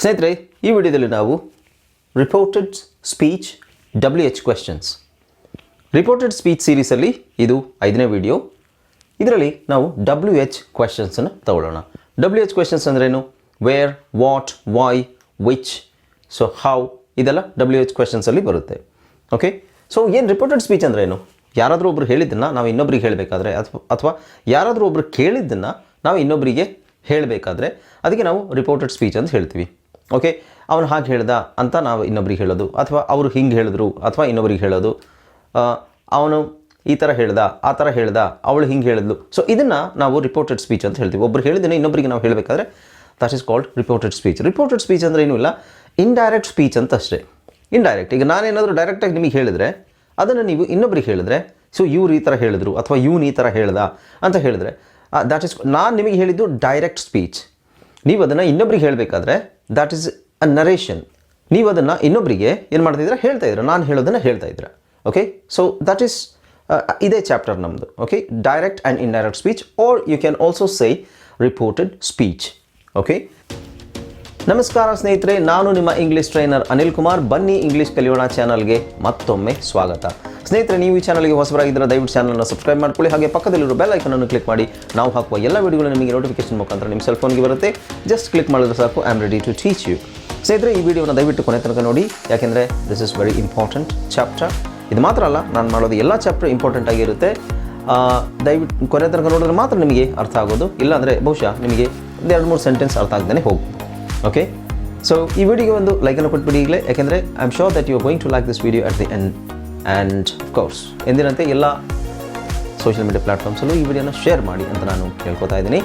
ಸ್ನೇಹಿತರೆ, ಈ ವಿಡಿಯೋದಲ್ಲಿ ನಾವು reported speech WH questions reported speech ಸೀರೀಸಲ್ಲಿ ಇದು 5ನೇ ವಿಡಿಯೋ. ಇದರಲ್ಲಿ ನಾವು WH ಕ್ವೆಶ್ಚನ್ಸನ್ನು ತಗೊಳ್ಳೋಣ. WH ಕ್ವೆಶ್ಚನ್ಸ್ ಅಂದ್ರೇನು? Where, what, why, which, so how, ಇದೆಲ್ಲ WH ಕ್ವೆಶ್ಚನ್ಸಲ್ಲಿ ಬರುತ್ತೆ. ಓಕೆ, ಸೊ ಏನು ರಿಪೋರ್ಟೆಡ್ ಸ್ಪೀಚ್ ಅಂದ್ರೇನು? ಯಾರಾದರೂ ಒಬ್ರು ಹೇಳಿದ್ದನ್ನು ನಾವು ಇನ್ನೊಬ್ರಿಗೆ ಹೇಳಬೇಕಾದ್ರೆ ಅಥವಾ ಯಾರಾದರೂ ಒಬ್ರು ಕೇಳಿದ್ದನ್ನು ನಾವು ಇನ್ನೊಬ್ಬರಿಗೆ ಹೇಳಬೇಕಾದ್ರೆ ಅದಕ್ಕೆ ನಾವು ರಿಪೋರ್ಟೆಡ್ ಸ್ಪೀಚ್ ಅಂತ ಹೇಳ್ತೀವಿ. ಓಕೆ, ಅವನು ಹಾಗೆ ಹೇಳ್ದ ಅಂತ ನಾವು ಇನ್ನೊಬ್ರಿಗೆ ಹೇಳೋದು, ಅಥವಾ ಅವರು ಹಿಂಗೆ ಹೇಳಿದ್ರು ಅಥವಾ ಇನ್ನೊಬ್ರಿಗೆ ಹೇಳೋದು, ಅವನು ಈ ಥರ ಹೇಳ್ದ, ಆ ಥರ ಹೇಳ್ದ, ಅವಳು ಹಿಂಗೆ ಹೇಳಿದ್ಲು. ಸೊ ಇದನ್ನು ನಾವು ರಿಪೋರ್ಟೆಡ್ ಸ್ಪೀಚ್ ಅಂತ ಹೇಳ್ತೀವಿ. ಒಬ್ಬರು ಹೇಳಿದ್ದನ್ನು ಇನ್ನೊಬ್ಬರಿಗೆ ನಾವು ಹೇಳಬೇಕಾದ್ರೆ that is called reported speech. Reported speech ಅಂದರೆ ಏನೂ ಇಲ್ಲ, ಇಂಡೈರೆಕ್ಟ್ ಸ್ಪೀಚ್ ಅಂತ ಅಷ್ಟೇ. ಇಂಡೈರೆಕ್ಟ್, ಈಗ ನಾನೇನಾದರೂ ಡೈರೆಕ್ಟಾಗಿ ನಿಮಗೆ ಹೇಳಿದರೆ ಅದನ್ನು ನೀವು ಇನ್ನೊಬ್ರಿಗೆ ಹೇಳಿದ್ರೆ, ಸೊ ಇವ್ರು ಈ ಥರ ಹೇಳಿದ್ರು ಅಥವಾ ಇವನು ಈ ಥರ ಹೇಳ್ದ ಅಂತ ಹೇಳಿದ್ರೆ ದ್ಯಾಟ್ ಈಸ್, ನಾನು ನಿಮಗೆ ಹೇಳಿದ್ದು ಡೈರೆಕ್ಟ್ ಸ್ಪೀಚ್. ನೀವು ಅದನ್ನು ಇನ್ನೊಬ್ರಿಗೆ ಹೇಳಬೇಕಾದ್ರೆ ದ್ಯಾಟ್ ಈಸ್ ಅ ನರೇಷನ್. ನೀವು ಅದನ್ನು ಇನ್ನೊಬ್ಬರಿಗೆ ಏನು ಮಾಡ್ತಾಯಿದ್ರೆ ಹೇಳ್ತಾ ಇದ್ದೀರಾ, ನಾನು ಹೇಳೋದನ್ನು ಹೇಳ್ತಾ ಇದ್ದೀರಾ. ಓಕೆ, ಸೊ ದಟ್ ಈಸ್ ಇದೇ ಚಾಪ್ಟರ್ ನಮ್ಮದು. Okay, direct and indirect speech, or you can also say reported speech. Okay, ನಮಸ್ಕಾರ ಸ್ನೇಹಿತರೆ, ನಾನು ನಿಮ್ಮ ಇಂಗ್ಲೀಷ್ ಟ್ರೈನರ್ ಅನಿಲ್ಕುಮಾರ್. ಬನ್ನಿ ಇಂಗ್ಲೀಷ್ ಕಲಿಯೋಣ ಚಾನಲ್ಗೆ ಮತ್ತೊಮ್ಮೆ ಸ್ವಾಗತ. ಸ್ನೇಹಿತರೆ, ನೀವು ಈ ಚಾನಲ್ಗೆ ಹೊಸಬರಾಗಿದ್ದರೆ ದಯವಿಟ್ಟು ಚಾನಲ್ನ ಸಬ್ಸ್ಕ್ರೈಬ್ ಮಾಡ್ಕೊಳ್ಳಿ. ಹಾಗೆ ಪಕ್ಕದಲ್ಲಿರೋ ಬೆಲ್ ಐಕನನ್ನು ಕ್ಲಿಕ್ ಮಾಡಿ. ನಾವು ಹಾಕುವ ಎಲ್ಲ ವಿಡಿಯೋಗಳು ನಿಮಗೆ ನೋಟಿಫಿಕೇಶನ್ ಮುಖಾಂತರ ನಿಮ್ಮ ಸೆಲ್ ಫೋನ್ಗೆ ಬರುತ್ತೆ. ಜಸ್ಟ್ ಕ್ಲಿಕ್ ಮಾಡಿದ್ರೆ ಸಾಕು. I am ready to teach you. ಸ್ನೇಹಿತರೆ, ಈ ವಿಡಿಯೋನ ದಯವಿಟ್ಟು ಕೊನೆ ತನಕ ನೋಡಿ, ಯಾಕೆಂದರೆ this is very important chapter. ಇದು ಮಾತ್ರ ಅಲ್ಲ, ನಾನು ಮಾಡೋದು ಎಲ್ಲ ಚಾಪ್ಟರ್ ಇಂಪಾರ್ಟೆಂಟ್ ಆಗಿರುತ್ತೆ. ದಯವಿಟ್ಟು ಕೊನೆ ತನಕ ನೋಡಿದ್ರೆ ಮಾತ್ರ ನಿಮಗೆ ಅರ್ಥ ಆಗೋದು, ಇಲ್ಲಾಂದರೆ ಬಹುಶಃ ನಿಮಗೆ 2-3 ಸೆಂಟೆನ್ಸ್ ಅರ್ಥ ಆಗದೇ ಹೋಗ್ಬೋದು. ಓಕೆ, ಸೊ ಈ ವಿಡಿಯೋಗೆ ಒಂದು ಲೈಕನ್ನು ಕೊಟ್ಬಿಡಿ ಈಗಲೇ, ಯಾಕೆಂದರೆ I am sure that you are going to like this video at the end. And course ಎಂದಿನಂತೆ ಎಲ್ಲ ಸೋಷಿಯಲ್ ಮೀಡಿಯಾ ಪ್ಲಾಟ್ಫಾರ್ಮ್ಸಲ್ಲೂ ಈ ವಿಡಿಯೋನ ಶೇರ್ ಮಾಡಿ ಅಂತ ನಾನು ಕೇಳ್ಕೊತಾ ಇದ್ದೀನಿ.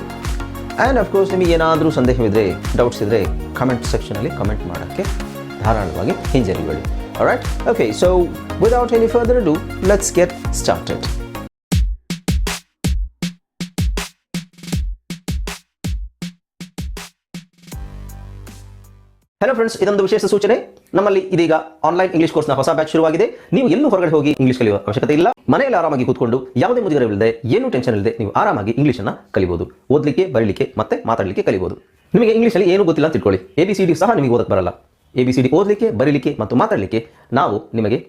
ಆ್ಯಂಡ್ ಅಫ್ಕೋರ್ಸ್ ನಿಮಗೆ ಏನಾದರೂ ಸಂದೇಹವಿದ್ದರೆ, ಡೌಟ್ಸ್ ಇದ್ದರೆ ಕಮೆಂಟ್ ಸೆಕ್ಷನಲ್ಲಿ ಕಮೆಂಟ್ ಮಾಡೋಕ್ಕೆ ಧಾರಾಳವಾಗಿ ಹಿಂಜರಿಬೇಡಿ. Alright, okay, so without any further do let's get started. Hello friends, ಇದೊಂದು ವಿಶೇಷ ಸೂಚನೆ. ನಮ್ಮಲ್ಲಿ ಇದೀಗ ಆನ್ಲೈನ್ ಇಂಗ್ಲಿಷ್ ಕೋರ್ಸ್ನ ಹೊಸ ಬ್ಯಾಚ್ ಶುರುವಾಗಿದೆ. ನೀವು ಎಲ್ಲೂ ಹೊರಗಡೆ ಹೋಗಿ ಇಂಗ್ಲಿಷ್ ಕಲಿಯುವ ಅವಶ್ಯಕತೆ ಇಲ್ಲ. ಮನೆಯಲ್ಲಿ ಆರಾಮಾಗಿ ಕೂತ್ಕೊಂಡು ಯಾವುದೇ ಮುಜುಗರವಿಲ್ಲದೆ, ಏನೂ ಟೆನ್ಷನ್ ಇಲ್ಲದೆ ನೀವು ಆರಾಮಾಗಿ ಇಂಗ್ಲಿಷನ್ನು ಕಲಿಬಹುದು. ಓದಲಿಕ್ಕೆ, ಬರೀಲಿಕ್ಕೆ ಮತ್ತೆ ಮಾತಾಡಲಿಕ್ಕೆ ಕಲಿಬಹುದು. ನಿಮಗೆ ಇಂಗ್ಲಿಷಲ್ಲಿ ಏನೂ ಗೊತ್ತಿಲ್ಲ ಅಂತ ತಿಳ್ಕೊಳ್ಳಿ, ABCD ಸಹ ನಿಮಗೆ ಓದಕ್ಕೆ ಬರಲ್ಲ. ABCD ಓದಲಿಕ್ಕೆ, ಬರೀಲಿಕ್ಕೆ ಮತ್ತು ಮಾತಾಡಲಿಕ್ಕೆ ನಾವು ನಿಮಗೆ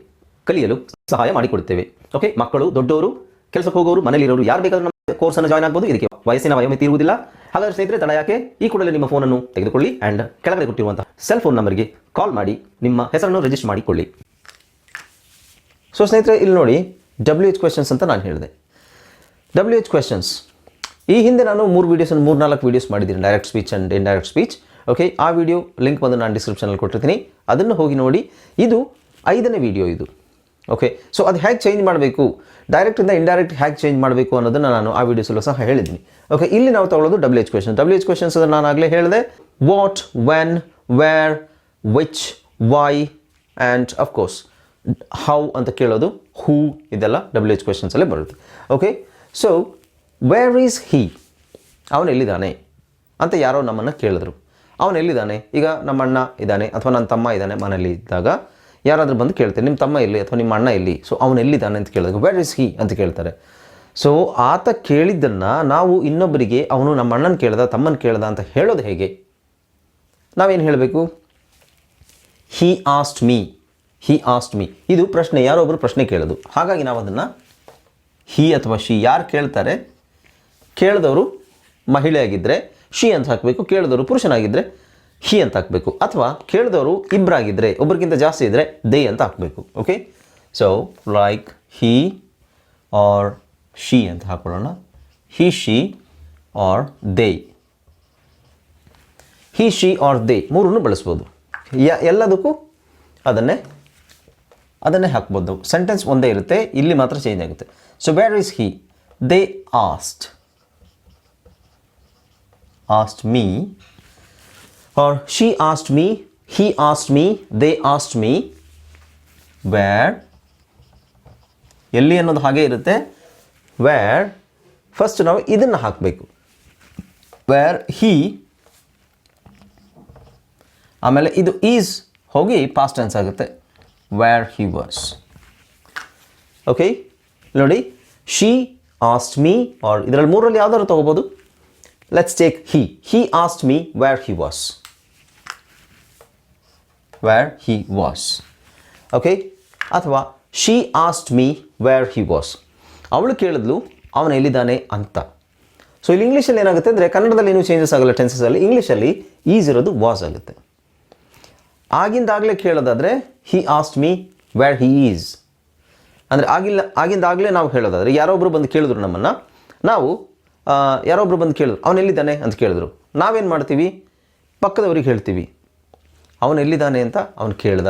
ಕಲಿಯಲು ಸಹಾಯ ಮಾಡಿಕೊಡುತ್ತೇವೆ. ಓಕೆ, ಮಕ್ಕಳು, ದೊಡ್ಡವರು, ಕೆಲಸಕ್ಕೆ ಹೋಗೋರು, ಮನೆಯಲ್ಲಿರೋರು ಯಾರು ಬೇಕಾದರೂ ನಮ್ಮ ಕೋರ್ಸನ್ನು ಜಾಯ್ನ್ ಆಗ್ಬೋದು. ಇದಕ್ಕೆ ವಯಸ್ಸಿನ ವಯೋಮಿತಿ ಇರುವುದಿಲ್ಲ. ಹಾಗಾದರೆ ಸ್ನೇಹಿತರೆ, ತಡ ಯಾಕೆ, ಈ ಕೂಡಲೇ ನಿಮ್ಮ ಫೋನನ್ನು ತೆಗೆದುಕೊಳ್ಳಿ ಆ್ಯಂಡ್ ಕೆಳಗಡೆ ಕೊಟ್ಟಿರುವಂತಹ ಸೆಲ್ ಫೋನ್ ನಂಬರ್ಗೆ ಕಾಲ್ ಮಾಡಿ ನಿಮ್ಮ ಹೆಸರನ್ನು ರಿಜಿಸ್ಟರ್ ಮಾಡಿಕೊಳ್ಳಿ. ಸೊ ಸ್ನೇಹಿತರೆ, ಇಲ್ಲಿ ನೋಡಿ WH ಕ್ವೆಶ್ಚನ್ಸ್ ಅಂತ ನಾನು ಹೇಳಿದೆ. WH ಕ್ವೆಶ್ಚನ್ಸ್ ಈ ಹಿಂದೆ ನಾನು 3-4 ವೀಡಿಯೋಸ್ ಮಾಡಿದ್ದೀನಿ, direct speech and indirect speech. Okay, ಆ ವಿಡಿಯೋ ಲಿಂಕ್ ಬಂದು ನಾನು ಡಿಸ್ಕ್ರಿಪ್ಷನಲ್ಲಿ ಕೊಟ್ಟಿರ್ತೀನಿ, ಅದನ್ನು ಹೋಗಿ ನೋಡಿ. ಇದು 5ನೇ ವಿಡಿಯೋ ಇದು. ಓಕೆ, ಸೊ ಅದು ಹೇಗೆ ಚೇಂಜ್ ಮಾಡಬೇಕು, ಡೈರೆಕ್ಟಿಂದ ಇಂಡೈರೆಕ್ಟ್ ಹೇಗೆ ಚೇಂಜ್ ಮಾಡಬೇಕು ಅನ್ನೋದನ್ನು ನಾನು ಆ ವಿಡಿಯೋಸಲ್ಲೂ ಸಹ ಹೇಳಿದ್ದೀನಿ. ಓಕೆ, ಇಲ್ಲಿ ನಾವು ತಗೊಳ್ಳೋದು WH ಕ್ವೆಶ್ಚನ್ಸ್ ಅದನ್ನು ನಾನು ಆಗಲೇ ಹೇಳಿದೆ. What, when, where, which, why and of course how ಅಂತ ಕೇಳೋದು, ಹೂ, ಇದೆಲ್ಲ WH ಕ್ವೆಶ್ಚನ್ಸಲ್ಲೇ ಬರುತ್ತೆ. Okay, so where is he, ಅವನು ಎಲ್ಲಿದ್ದಾನೆ ಅಂತ ಯಾರೋ ನಮ್ಮನ್ನು ಕೇಳಿದ್ರು. ಅವನು ಎಲ್ಲಿದ್ದಾನೆ, ಈಗ ನಮ್ಮ ಅಣ್ಣ ಇದ್ದಾನೆ ಅಥವಾ ನನ್ನ ತಮ್ಮ ಇದ್ದಾನೆ ಮನೇಲಿ ಇದ್ದಾಗ ಯಾರಾದರೂ ಬಂದು ಕೇಳ್ತಾರೆ, ನಿಮ್ಮ ತಮ್ಮ ಎಲ್ಲಿ ಅಥವಾ ನಿಮ್ಮ ಅಣ್ಣ ಎಲ್ಲಿ, ಸೊ ಅವನು ಎಲ್ಲಿದ್ದಾನೆ ಅಂತ ಕೇಳಿದಾಗ ವೇರ್ ಇಸ್ ಹೀ ಅಂತ ಕೇಳ್ತಾರೆ. ಸೊ ಆತ ಕೇಳಿದ್ದನ್ನು ನಾವು ಇನ್ನೊಬ್ಬರಿಗೆ ಅವನು ನಮ್ಮ ಅಣ್ಣನ ಕೇಳ್ದ, ತಮ್ಮನ ಕೇಳ್ದ ಅಂತ ಹೇಳೋದು ಹೇಗೆ? ನಾವೇನು ಹೇಳಬೇಕು? ಹೀ ಆಸ್ಟ್ ಮೀ, ಹೀ ಆಸ್ಟ್ ಮೀ. ಇದು ಪ್ರಶ್ನೆ, ಯಾರೊಬ್ಬರು ಪ್ರಶ್ನೆ ಕೇಳೋದು. ಹಾಗಾಗಿ ನಾವು ಅದನ್ನು ಹೀ ಅಥವಾ ಶಿ, ಯಾರು ಕೇಳ್ತಾರೆ, ಕೇಳಿದವರು ಮಹಿಳೆಯಾಗಿದ್ದರೆ ಶಿ ಅಂತ ಹಾಕಬೇಕು, ಕೇಳಿದವರು ಪುರುಷನಾಗಿದ್ದರೆ ಹಿ ಅಂತ ಹಾಕಬೇಕು, ಅಥವಾ ಕೇಳಿದವರು ಇಬ್ಬರಾಗಿದ್ದರೆ, ಒಬ್ಬರಿಗಿಂತ ಜಾಸ್ತಿ ಇದ್ದರೆ ದೇ ಅಂತ ಹಾಕಬೇಕು. Okay, so like he or she ಅಂತ ಹಾಕೊಳ್ಳೋಣ. He, she or they. He, she or they ಮೂರನ್ನು ಬಳಸ್ಬೋದು. ಎಲ್ಲದಕ್ಕೂ ಅದನ್ನೇ ಹಾಕ್ಬೋದು. ಸೆಂಟೆನ್ಸ್ ಒಂದೇ ಇರುತ್ತೆ, ಇಲ್ಲಿ ಮಾತ್ರ ಚೇಂಜ್ ಆಗುತ್ತೆ. So where is he, they asked me, or she asked me, he asked me, they asked me. where, ಎಲ್ಲಿ ಅನ್ನೋದು ಹಾಗೆ ಇರುತ್ತೆ. where ಫಸ್ಟ್ ನಾವು ಇದನ್ನು ಹಾಕಬೇಕು. where he, ಆಮೇಲೆ ಇದು ಈಸ್ ಹೋಗಿ ಪಾಸ್ಟ್ ಟೆನ್ಸ್ ಆಗುತ್ತೆ. where he was. ಓಕೆ, ನೋಡಿ, she asked me, or ಇದರಲ್ಲಿ ಮೂರಲ್ಲಿ ಯಾವ್ದಾದ್ರು ತಗೋಬೋದು. Let's take he. he asked me where he was. Where he was. Okay, ಅಥವಾ she asked me where he was. ಅವಳು ಕೇಳಿದ್ಲು ಅವನು ಎಲ್ಲಿದ್ದಾನೆ ಅಂತ. ಸೊ ಇಲ್ಲಿ ಇಂಗ್ಲೀಷಲ್ಲಿ ಏನಾಗುತ್ತೆ ಅಂದರೆ, ಕನ್ನಡದಲ್ಲಿ ಏನೂ ಚೇಂಜಸ್ ಆಗಲ್ಲ ಟೆನ್ಸಸಲ್ಲಿ, ಇಂಗ್ಲೀಷಲ್ಲಿ ಈಸ್ ಇರೋದು ವಾಸ್ ಆಗುತ್ತೆ. ಆಗಿಂದಾಗಲೇ ಕೇಳೋದಾದರೆ he asked me where he is. ಅಂದರೆ ಆಗಿಂದಾಗಲೇ ನಾವು ಹೇಳೋದಾದರೆ, ಯಾರೊಬ್ಬರು ಬಂದು ಕೇಳಿದ್ರು ನಮ್ಮನ್ನು, ನಾವು ಯಾರೊಬ್ಬರು ಬಂದು ಕೇಳಿದ್ರು ಅವನು ಎಲ್ಲಿದ್ದಾನೆ ಅಂತ ಕೇಳಿದ್ರು, ನಾವೇನು ಮಾಡ್ತೀವಿ, ಪಕ್ಕದವ್ರಿಗೆ ಹೇಳ್ತೀವಿ ಅವನು ಎಲ್ಲಿದ್ದಾನೆ ಅಂತ ಅವನು ಕೇಳ್ದ.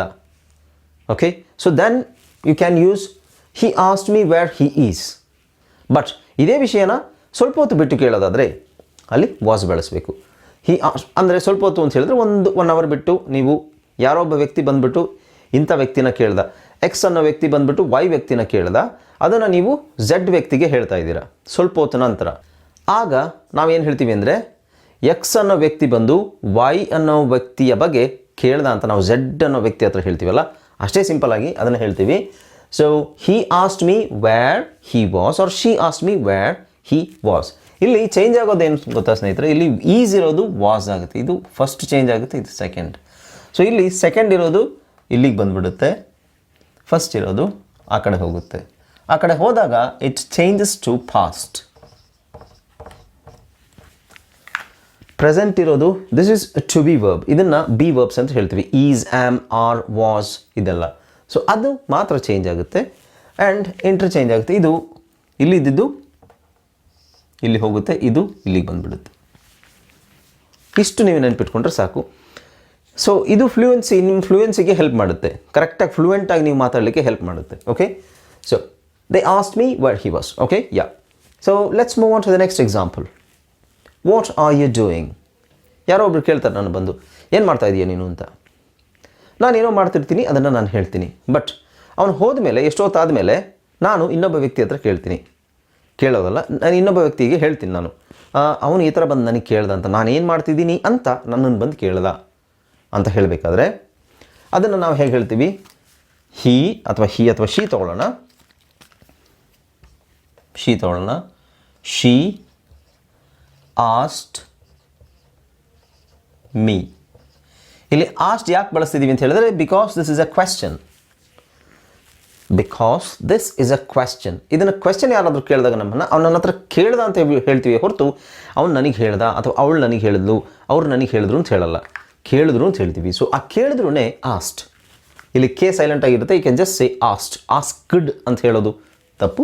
Okay, so then you can use he asked me where he is. But ಇದೇ ವಿಷಯನ ಸ್ವಲ್ಪ ಹೊತ್ತು ಬಿಟ್ಟು ಕೇಳೋದಾದರೆ ಅಲ್ಲಿ ವಾಸ್ ಬಳಸಬೇಕು. ಅಂದರೆ ಸ್ವಲ್ಪ ಹೊತ್ತು ಅಂತ ಹೇಳಿದ್ರೆ 1 ಅವರ್ ಬಿಟ್ಟು ನೀವು ಯಾರೊಬ್ಬ ವ್ಯಕ್ತಿ ಬಂದುಬಿಟ್ಟು ಇಂಥ ವ್ಯಕ್ತಿನ ಕೇಳ್ದ, ಎಕ್ಸ್ ಅನ್ನೋ ವ್ಯಕ್ತಿ ಬಂದುಬಿಟ್ಟು ವೈ ವ್ಯಕ್ತಿನ ಕೇಳ್ದ, ಅದನ್ನು ನೀವು ಝೆಡ್ ವ್ಯಕ್ತಿಗೆ ಹೇಳ್ತಾ ಇದ್ದೀರಾ ಸ್ವಲ್ಪ ಹೊತ್ತು ನಂತರ. ಆಗ ನಾವೇನು ಹೇಳ್ತೀವಿ ಅಂದರೆ, ಎಕ್ಸ್ ಅನ್ನೋ ವ್ಯಕ್ತಿ ಬಂದು ವೈ ಅನ್ನೋ ವ್ಯಕ್ತಿಯ ಬಗ್ಗೆ ಕೇಳ್ದ ಅಂತ ನಾವು ಝೆಡ್ ಅನ್ನೋ ವ್ಯಕ್ತಿ ಹತ್ರ ಹೇಳ್ತೀವಲ್ಲ, ಅಷ್ಟೇ ಸಿಂಪಲ್ಲಾಗಿ ಅದನ್ನು ಹೇಳ್ತೀವಿ. So he asked me where he was R she asked me where he was. ಇಲ್ಲಿ ಚೇಂಜ್ ಆಗೋದೇನು ಗೊತ್ತಾ ಸ್ನೇಹಿತರೆ, ಇಲ್ಲಿ ಈಸ್ ಇರೋದು ವಾಸ್ ಆಗುತ್ತೆ, ಇದು ಫಸ್ಟ್ ಚೇಂಜ್ ಆಗುತ್ತೆ, ಇದು ಸೆಕೆಂಡ್. ಸೊ ಇಲ್ಲಿ ಸೆಕೆಂಡ್ ಇರೋದು ಇಲ್ಲಿಗೆ ಬಂದುಬಿಡುತ್ತೆ, ಫಸ್ಟ್ ಇರೋದು ಆ ಕಡೆ ಹೋಗುತ್ತೆ. ಆ ಕಡೆ ಹೋದಾಗ it changes to past. Present ಇರೋದು this is to be verb, ಇದನ್ನು ಬಿ ವರ್ಬ್ಸ್ ಅಂತ ಹೇಳ್ತೀವಿ, ಈಸ್, ಆಮ್, ಆರ್, ವಾಸ್ ಇದೆಲ್ಲ. ಸೊ ಅದು ಮಾತ್ರ ಚೇಂಜ್ ಆಗುತ್ತೆ ಆ್ಯಂಡ್ ಇಂಟರ್ಚೇಂಜ್ ಆಗುತ್ತೆ. ಇದು ಇಲ್ಲಿದ್ದು ಇಲ್ಲಿ ಹೋಗುತ್ತೆ, ಇದು ಇಲ್ಲಿಗೆ ಬಂದುಬಿಡುತ್ತೆ. ಇಷ್ಟು ನೀವು ನೆನಪಿಟ್ಕೊಂಡ್ರೆ ಸಾಕು. ಸೊ ಇದು ನಿಮ್ಮ ಫ್ಲೂಯೆನ್ಸಿಗೆ ಹೆಲ್ಪ್ ಮಾಡುತ್ತೆ, ಕರೆಕ್ಟಾಗಿ ಫ್ಲೂಯೆಂಟಾಗಿ ನೀವು ಮಾತಾಡಲಿಕ್ಕೆ ಹೆಲ್ಪ್ ಮಾಡುತ್ತೆ. Okay, so they asked me where he was. Okay, yeah. So let's move on to the next example. What are you doing? ಯಾರೋ ಒಬ್ರು ಕೇಳ್ತಾರೆ ನಾನು ಬಂದು, ಏನು ಮಾಡ್ತಾ ಇದೀಯ ನೀನು ಅಂತ. ನಾನೇನೋ ಮಾಡ್ತಿರ್ತೀನಿ, ಅದನ್ನು ನಾನು ಹೇಳ್ತೀನಿ. ಬಟ್ ಅವನು ಹೋದ ಮೇಲೆ ಎಷ್ಟೊತ್ತಾದ ಮೇಲೆ ನಾನು ಇನ್ನೊಬ್ಬ ವ್ಯಕ್ತಿ ಹತ್ರ ಕೇಳೋದಲ್ಲ, ನಾನು ಇನ್ನೊಬ್ಬ ವ್ಯಕ್ತಿಗೆ ಹೇಳ್ತೀನಿ, ನಾನು ಅವನು ಈ ಥರ ಬಂದು ನನಗೆ ಕೇಳ್ದ ಅಂತ, ನಾನೇನು ಮಾಡ್ತಿದ್ದೀನಿ ಅಂತ ನನ್ನನ್ನು ಬಂದು ಕೇಳ್ದ ಅಂತ ಹೇಳಬೇಕಾದ್ರೆ ಅದನ್ನು ನಾವು ಹೇಗೆ ಹೇಳ್ತೀವಿ, ಹಿ ಅಥವಾ ಶಿ ತೊಗೊಳ್ಳೋಣ. She asked me. ಇಲ್ಲಿ ಆಸ್ಟ್ ಯಾಕೆ ಬಳಸ್ತಿದ್ದೀವಿ ಅಂತ ಹೇಳಿದ್ರೆ, because this is a question. ಇದನ್ನು ಕ್ವೆಶ್ಚನ್ ಯಾರಾದರೂ ಕೇಳಿದಾಗ ಅವ್ನು ನನ್ನ ಹತ್ರ ಕೇಳ್ದ ಅಂತ ಹೇಳ್ತೀವಿ ಹೊರತು ಅವ್ನು ನನಗೆ ಹೇಳ್ದ ಅಥವಾ ಅವಳು ನನಗೆ ಹೇಳಿದ್ಲು, ಅವ್ರು ನನಗೆ ಹೇಳಿದ್ರು ಅಂತ ಹೇಳಲ್ಲ, ಕೇಳಿದ್ರು ಅಂತ ಹೇಳ್ತೀವಿ. ಸೊ ಆ ಕೇಳಿದ್ರೂ ಆಸ್ಟ್. ಇಲ್ಲಿ ಕೆ ಸೈಲೆಂಟ್ ಆಗಿರುತ್ತೆ, you can just say asked ಅಂತ ಹೇಳೋದು ತಪ್ಪು.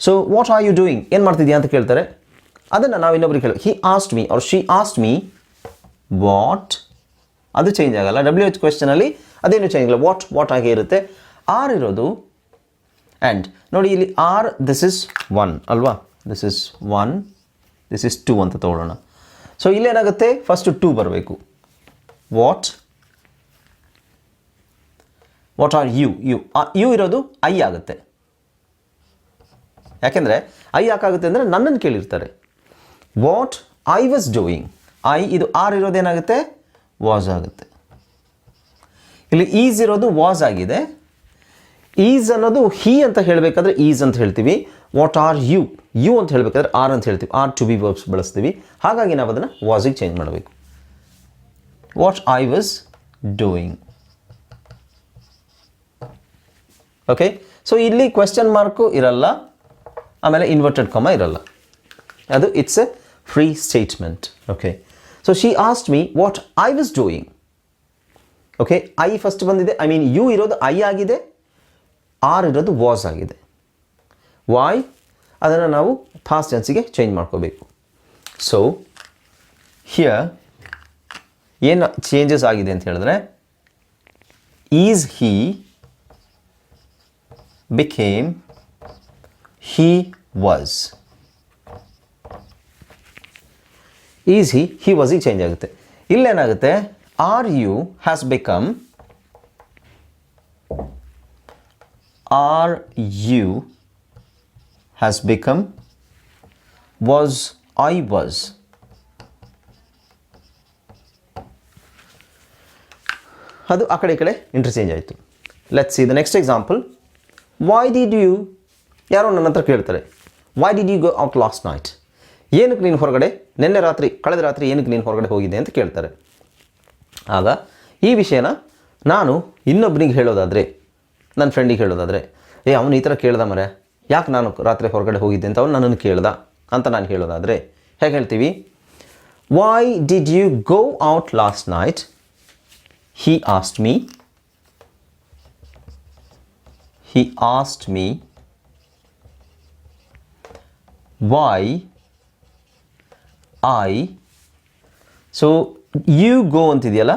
So what are you doing, ಏನು ಮಾಡ್ತಿದ್ಯಾ ಅಂತ ಕೇಳ್ತಾರೆ, ಅದನ್ನು ನಾವು ಇನ್ನೊಬ್ರಿಗೆ ಹೇಳೋದು he asked me or she asked me what. ಅದು ಚೇಂಜ್ ಆಗಲ್ಲ. WH ಕ್ವೆಶ್ಚನಲ್ಲಿ ಅದೇನು ಚೇಂಜ್ ಆಗಲ್ಲ, ವಾಟ್ ಆಗೇ ಇರುತ್ತೆ. ಆರ್ ಇರೋದು ಆ್ಯಂಡ್ ನೋಡಿ ಇಲ್ಲಿ ಆರ್, ದಿಸ್ ಇಸ್ 1 ಅಲ್ವಾ, ದಿಸ್ ಇಸ್ 1, ದಿಸ್ ಇಸ್ 2 ಅಂತ ತೊಗೊಳ್ಳೋಣ. ಸೊ ಇಲ್ಲೇನಾಗುತ್ತೆ, ಫಸ್ಟ್ 2 ಬರಬೇಕು. ವಾಟ್ ಆರ್ ಯು ಇರೋದು ಐ ಆಗುತ್ತೆ. ಯಾಕೆಂದರೆ ಐ ಯಾಕಾಗುತ್ತೆ ಅಂದರೆ ನನ್ನನ್ನು ಕೇಳಿರ್ತಾರೆ. What I was doing, I ಇದು ಆರ್ ಇರೋದೇನಾಗುತ್ತೆ, ವಾಸ್ ಆಗುತ್ತೆ. ಇಲ್ಲಿ ಈಸ್ ಇರೋದು ವಾಸ್ ಆಗಿದೆ. ಈಸ್ ಅನ್ನೋದು ಹಿ ಅಂತ ಹೇಳಬೇಕಾದ್ರೆ ಈಸ್ ಅಂತ ಹೇಳ್ತೀವಿ. ವಾಟ್ ಆರ್ ಯು ಅಂತ ಹೇಳಬೇಕಾದ್ರೆ ಆರ್ ಅಂತ ಹೇಳ್ತೀವಿ, ಆರ್ ಟು ಬಿ ವರ್ಬ್ಸ್ ಬಳಸ್ತೀವಿ. ಹಾಗಾಗಿ ನಾವು ಅದನ್ನು ವಾಸಿಗೆ ಚೇಂಜ್ ಮಾಡಬೇಕು. What I was doing. Okay, so ಇಲ್ಲಿ ಕ್ವೆಶ್ಚನ್ ಮಾರ್ಕು ಇರಲ್ಲ, ಆಮೇಲೆ ಇನ್ವರ್ಟೆಡ್ ಕಾಮ ಇರಲ್ಲ, ಅದು it's a free statement. Okay, so she asked me what I was doing. Okay, I first ಬಂದಿದೆ, ಯು ಇರೋದು ಐ ಆಗಿದೆ, ಆರ್ ಇರೋದು ವಾಸ್ ಆಗಿದೆ. ವೈ ಅದನ್ನು ನಾವು ಪಾಸ್ಟ್ ಟೆನ್ಸಿಗೆ ಚೇಂಜ್ ಮಾಡ್ಕೋಬೇಕು. ಸೊ ಹಿಯರ್ ಏನು ಚೇಂಜಸ್ ಆಗಿದೆ ಅಂತ ಹೇಳಿದ್ರೆ, is he became he was. Is he ವಾಸಿಗೆ ಚೇಂಜ್ ಆಗುತ್ತೆ. ಇಲ್ಲೇನಾಗುತ್ತೆ, are you has become was I was. ಅದು ಆ ಕಡೆ ಈ ಕಡೆ ಇಂಟರ್ಚೇಂಜ್ ಆಯಿತು. Let's see the next example. Why did you, ಯಾರೋ ನನ್ನ ಹತ್ರ ಕೇಳ್ತಾರೆ, why did you go out last night, ಏನಕ್ಕೆ ನೀನು ಹೊರಗಡೆ ಕಳೆದ ರಾತ್ರಿ ಏನಕ್ಕೆ ನೀನು ಹೊರಗಡೆ ಹೋಗಿದ್ದೆ ಅಂತ ಕೇಳ್ತಾರೆ. ಆಗ ಈ ವಿಷಯನ ನಾನು ಇನ್ನೊಬ್ಬನಿಗೆ ಹೇಳೋದಾದರೆ, ನನ್ನ ಫ್ರೆಂಡಿಗೆ ಹೇಳೋದಾದರೆ, ಅವನು ಈ ಥರ ಕೇಳ್ದ ಮರೆ, ಯಾಕೆ ನಾನು ರಾತ್ರಿ ಹೊರಗಡೆ ಹೋಗಿದ್ದೆ ಅಂತ ಅವನು ನನ್ನನ್ನು ಕೇಳ್ದ ಅಂತ ನಾನು ಹೇಳೋದಾದರೆ ಹೇಗೆ ಹೇಳ್ತೀವಿ? Why did you go out last night? He asked me. He asked me why I, so you go ಅಂತಿದೆಯಲ್ಲ,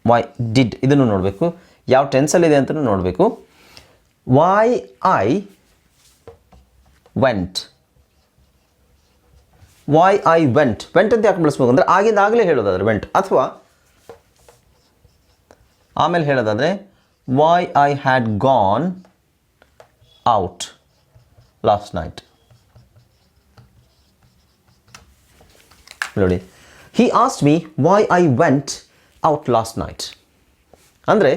why did ಇದನ್ನು ನೋಡಬೇಕು, ಯಾವ ಟೆನ್ಸಲ್ಲಿದೆ ಅಂತಲೂ ನೋಡಬೇಕು. why I went, why I went ಅಂತ ಯಾಕೆ ಬಳಸ್ಬೇಕು ಅಂದರೆ ಆಗಿಂದಾಗಲೇ ಹೇಳೋದಾದರೆ ವೆಂಟ್, ಅಥವಾ ಆಮೇಲೆ ಹೇಳೋದಾದರೆ why I had gone out last night. ನೋಡಿ, he asked me why I went out last night. ಅಂದರೆ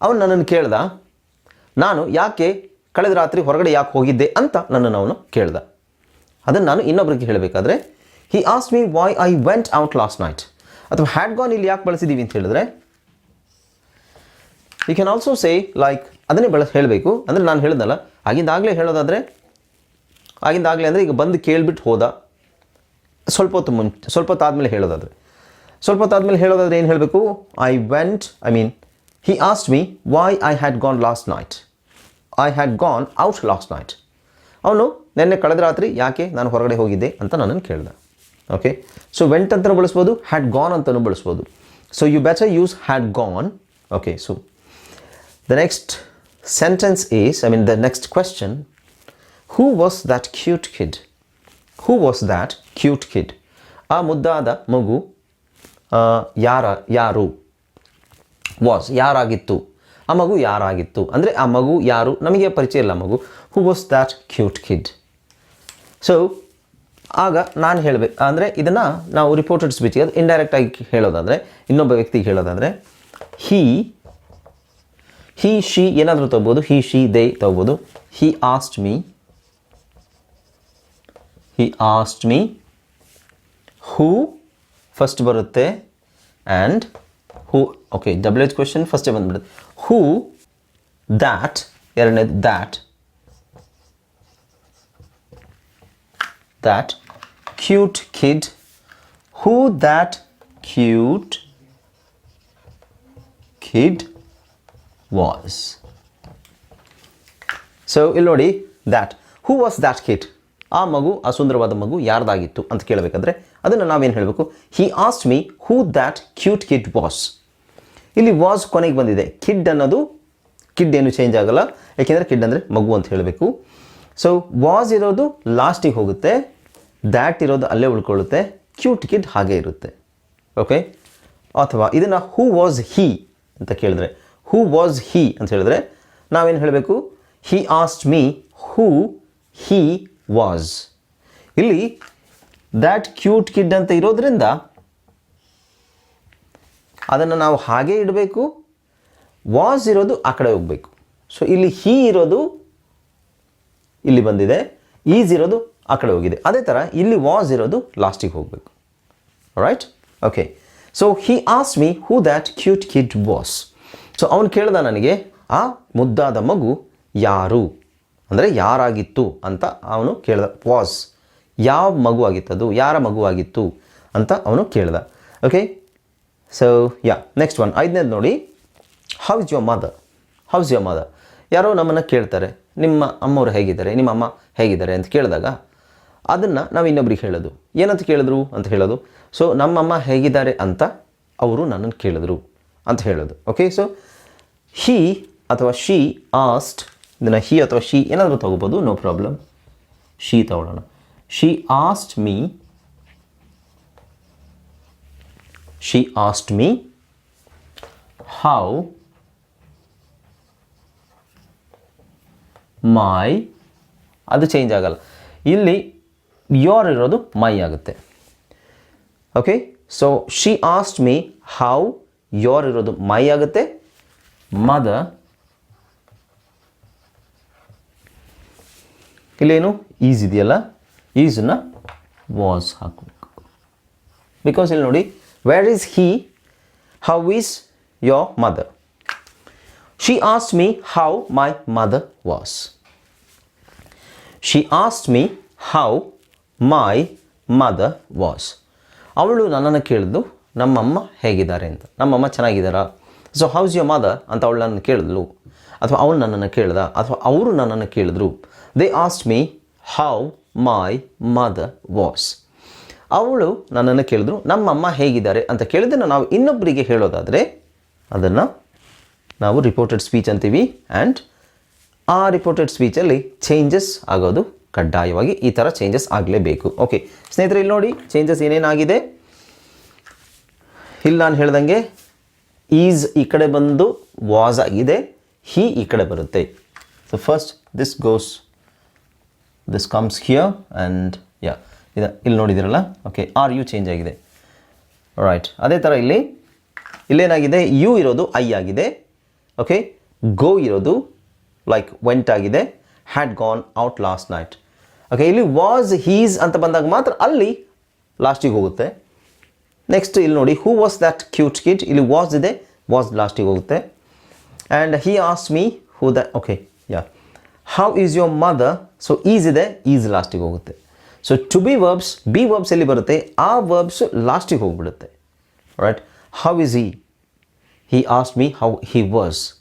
ಅವನು ನನ್ನನ್ನು ಕೇಳ್ದ, ನಾನು ಯಾಕೆ ಕಳೆದ ರಾತ್ರಿ ಹೊರಗಡೆ ಯಾಕೆ ಹೋಗಿದ್ದೆ ಅಂತ ನನ್ನನ್ನು ಅವನು ಕೇಳ್ದ. ಅದನ್ನು ನಾನು ಇನ್ನೊಬ್ಬರಿಗೆ ಹೇಳಬೇಕಾದ್ರೆ he asked me why I went out last night. ಅಥವಾ had gone ಇಲ್ಲಿ ಯಾಕೆ ಬಳಸಿದ್ದೀವಿ ಅಂತ ಹೇಳಿದ್ರೆ you can also say like ಅದನ್ನೇ ಹೇಳಬೇಕು. ಅಂದರೆ ನಾನು ಹೇಳಿದ್ನಲ್ಲ, ಆಗಿಂದಾಗಲೇ ಹೇಳೋದಾದರೆ, ಆಗಿಂದಾಗಲೇ ಅಂದರೆ ಈಗ ಬಂದು ಕೇಳಿಬಿಟ್ಟು ಹೋದ, ಸ್ವಲ್ಪ ಹೊತ್ತು ಆದಮೇಲೆ ಹೇಳೋದಾದರೆ, ಏನು ಹೇಳಬೇಕು? he asked me why I had gone last night. I had gone out last night. ಅವನು ನೆನ್ನೆ ಕಳೆದ ರಾತ್ರಿ ಯಾಕೆ ನಾನು ಹೊರಗಡೆ ಹೋಗಿದ್ದೆ ಅಂತ ನನ್ನನ್ನು ಕೇಳ್ದ. ಓಕೆ, ಸೊ ವೆಂಟ್ ಅಂತಲೂ ಬಳಸ್ಬೋದು, ಹ್ಯಾಡ್ ಗಾನ್ ಅಂತಲೂ ಬಳಸ್ಬೋದು. So you better use had gone. Okay, so the next sentence is, the next question, who was that cute kid? Who was that cute kid? ಆ ಮುದ್ದಾದ ಮಗು ಯಾರು? was ಯಾರಾಗಿತ್ತು? ಆ ಮಗು ಯಾರಾಗಿತ್ತು ಅಂದರೆ ಆ ಮಗು ಯಾರು, ನಮಗೆ ಪರಿಚಯ ಇಲ್ಲ ಮಗು. who was that cute kid? So ಆಗ ನಾನು ಹೇಳಬೇಕು ಅಂದರೆ ಇದನ್ನು ನಾವು ರಿಪೋರ್ಟೆಡ್ ಸ್ಪೀಚಿಗೆ ಅದು ಇಂಡೈರೆಕ್ಟಾಗಿ ಹೇಳೋದಾದರೆ, ಇನ್ನೊಬ್ಬ ವ್ಯಕ್ತಿಗೆ ಹೇಳೋದಾದರೆ he, she ಏನಾದರೂ ತಗೋಬೋದು, he, she, they ತಗೋಬೋದು. he asked me who first ಬರುತ್ತೆ, and who, okay, WH question ಫಸ್ಟೇ ಬಂದುಬಿಡುತ್ತೆ. who that, ಎರಡನೇದು that cute kid, who that cute kid was. So ಇಲ್ಲಿ ನೋಡಿ, that, who was that kid, ಆ ಮಗು, ಆ ಸುಂದರವಾದ ಮಗು ಯಾರ್ದಾಗಿತ್ತು ಅಂತ ಕೇಳಬೇಕಾದ್ರೆ ಅದನ್ನು ನಾವೇನು ಹೇಳಬೇಕು? ಹಿ asked me who that cute kid was. ಇಲ್ಲಿ ವಾಸ್ ಕೊನೆಗೆ ಬಂದಿದೆ, ಕಿಡ್ ಅನ್ನೋದು, ಕಿಡ್ ಏನು ಚೇಂಜ್ ಆಗಲ್ಲ, ಯಾಕೆಂದರೆ ಕಿಡ್ ಅಂದರೆ ಮಗು ಅಂತ ಹೇಳಬೇಕು. ಸೊ ವಾಸ್ ಇರೋದು ಲಾಸ್ಟಿಗೆ ಹೋಗುತ್ತೆ, ದ್ಯಾಟ್ ಇರೋದು ಅಲ್ಲೇ ಉಳ್ಕೊಳ್ಳುತ್ತೆ, ಕ್ಯೂಟ್ ಕಿಡ್ ಹಾಗೆ ಇರುತ್ತೆ. ಓಕೆ, ಅಥವಾ ಇದನ್ನು ಹೂ ವಾಸ್ ಹಿ ಅಂತ ಕೇಳಿದ್ರೆ, ಹೂ ವಾಸ್ ಹಿ ಅಂತ ಹೇಳಿದ್ರೆ ನಾವೇನು ಹೇಳಬೇಕು? ಹಿ asked me who he was. ಇಲ್ಲಿ ದ್ಯಾಟ್ ಕ್ಯೂಟ್ ಕಿಡ್ ಅಂತ ಇರೋದ್ರಿಂದ ಅದನ್ನು ನಾವು ಹಾಗೆ ಇಡಬೇಕು, ವಾಸ್ ಇರೋದು ಆ ಕಡೆ ಹೋಗಬೇಕು. ಸೊ ಇಲ್ಲಿ ಹಿ ಇರೋದು ಇಲ್ಲಿ ಬಂದಿದೆ, ಈಸ್ ಇರೋದು ಆ ಕಡೆ ಹೋಗಿದೆ. ಅದೇ ಥರ ಇಲ್ಲಿ ವಾಸ್ ಇರೋದು ಲಾಸ್ಟಿಗೆ ಹೋಗಬೇಕು. Right? Okay, so he asked me who that cute kid was. So ಅವನು ಕೇಳ್ದ ನನಗೆ ಆ ಮುದ್ದಾದ ಮಗು ಯಾರು ಅಂದರೆ ಯಾರಾಗಿತ್ತು ಅಂತ ಅವನು ಕೇಳ್ದ. ವಾಸ್ ಯಾವ ಮಗು ಆಗಿತ್ತದು, ಯಾರ ಮಗು ಆಗಿತ್ತು ಅಂತ ಅವನು ಕೇಳ್ದ. ಓಕೆ, ಸೊ ನೆಕ್ಸ್ಟ್ ಒನ್, ಐದನೇದು ನೋಡಿ, how is your mother? How is your mother? ಯಾರೋ ನಮ್ಮನ್ನು ಕೇಳ್ತಾರೆ, ನಿಮ್ಮ ಅಮ್ಮವ್ರು ಹೇಗಿದ್ದಾರೆ, ನಿಮ್ಮ ಅಮ್ಮ ಹೇಗಿದ್ದಾರೆ ಅಂತ ಕೇಳಿದಾಗ ಅದನ್ನು ನಾವು ಇನ್ನೊಬ್ರಿಗೆ ಹೇಳೋದು. ಏನಂತ ಕೇಳಿದ್ರು ಅಂತ ಹೇಳೋದು. ಸೊ ನಮ್ಮಮ್ಮ ಹೇಗಿದ್ದಾರೆ ಅಂತ ಅವರು ನನ್ನನ್ನು ಕೇಳಿದ್ರು ಅಂತ ಹೇಳೋದು. ಓಕೆ, ಸೊ ಹಿ ಅಥವಾ ಶಿ ಆಸ್ಟ್, ಇದನ್ನು ಹಿ ಅಥವಾ ಶಿ ಏನಾದರೂ ತಗೋಬೋದು, ನೋ ಪ್ರಾಬ್ಲಮ್. ಶಿ ತಗೊಳ್ಳೋಣ. ಶಿ ಆಸ್ಟ್ ಮೀ ಹೌ ಮೈ, ಅದು ಚೇಂಜ್ ಆಗಲ್ಲ, ಇಲ್ಲಿ ಯೋರ್ ಇರೋದು ಮೈ ಆಗುತ್ತೆ. Okay, so she asked me how, your ಇರೋದು ಮೈ ಆಗುತ್ತೆ. ಮದರ್, ಇಲ್ಲೇನು ಈಸ್ ಇದೆಯಲ್ಲ, ಈಸನ್ನು ವಾಸ್ ಹಾಕಬೇಕು. ಬಿಕಾಸ್ ಇಲ್ಲಿ ನೋಡಿ, where is he, how is your mother? She asked me how my mother was. She asked me how my mother was. ಅವಳು ನನ್ನನ್ನು ಕೇಳಿದ್ಲು ನಮ್ಮಮ್ಮ ಹೇಗಿದ್ದಾರೆ ಅಂತ. ನಮ್ಮಮ್ಮ ಚೆನ್ನಾಗಿದ್ದಾರಾ? ಸೊ ಹೌಸ್ ಯುವರ್ ಮದರ್ ಅಂತ ಅವಳು ನನ್ನನ್ನು ಕೇಳಿದ್ಲು, ಅಥವಾ ಅವಳು ನನ್ನನ್ನು ಕೇಳ್ದ, ಅಥವಾ ಅವರು ನನ್ನನ್ನು ಕೇಳಿದ್ರು. They asked me how my mother was. ಅವಳು ನನ್ನನ್ನು ಕೇಳಿದ್ರು ನಮ್ಮಮ್ಮ ಹೇಗಿದ್ದಾರೆ ಅಂತ ಕೇಳಿದ್ದನ್ನು ನಾವು ಇನ್ನೊಬ್ಬರಿಗೆ ಹೇಳೋದಾದರೆ ಅದನ್ನು ನಾವು ರಿಪೋರ್ಟೆಡ್ ಸ್ಪೀಚ್ ಅಂತೀವಿ. ಆ್ಯಂಡ್ ಆ ರಿಪೋರ್ಟೆಡ್ ಸ್ಪೀಚಲ್ಲಿ ಚೇಂಜಸ್ ಆಗೋದು ಕಡ್ಡಾಯವಾಗಿ ಈ ಥರ ಚೇಂಜಸ್ ಆಗಲೇಬೇಕು. ಓಕೆ ಸ್ನೇಹಿತರೆ, ಇಲ್ಲಿ ನೋಡಿ ಚೇಂಜಸ್ ಏನೇನಾಗಿದೆ. ಇಲ್ಲಿ ನಾನು ಹೇಳ್ದಂಗೆ ಈಸ್ ಈ ಕಡೆ ಬಂದು ವಾಸ್ ಆಗಿದೆ, ಹಿ ಈ ಕಡೆ ಬರುತ್ತೆ. So first this comes here and ಇಲ್ಲಿ ನೋಡಿದಿರಲ್ಲ. ಓಕೆ, ಆರ್ ಯು ಚೇಂಜ್ ಆಗಿದೆ. ರೈಟ್, ಅದೇ ಥರ ಇಲ್ಲೇನಾಗಿದೆ, ಯು ಇರೋದು ಐ ಆಗಿದೆ. ಓಕೆ, ಗೋ ಇರೋದು ಲೈಕ್ ವೆಂಟ್ ಆಗಿದೆ. Had gone out last night. Okay, ಇಲ್ಲಿ ವಾಸ್ ಹೀಸ್ ಅಂತ ಬಂದಾಗ ಮಾತ್ರ ಅಲ್ಲಿ ಲಾಸ್ಟಿಗೆ ಹೋಗುತ್ತೆ. ನೆಕ್ಸ್ಟ್ ಇಲ್ಲಿ ನೋಡಿ, who was that cute kid, ಇಲ್ಲಿ ವಾಸ್ ಇದೆ, ವಾಸ್ ಲಾಸ್ಟಿಗೆ ಹೋಗುತ್ತೆ. And he asked me who that. Okay, how is your mother, so is ಇದೆ, ಈಸ್ ಲಾಸ್ಟಿಗೆ ಹೋಗುತ್ತೆ. So to be verbs, be verbs ಎಲ್ಲಿ ಬರುತ್ತೆ, ಆ ವರ್ಬ್ಸ್ ಲಾಸ್ಟಿಗೆ ಹೋಗ್ಬಿಡುತ್ತೆ. Right, how is he asked me how he was.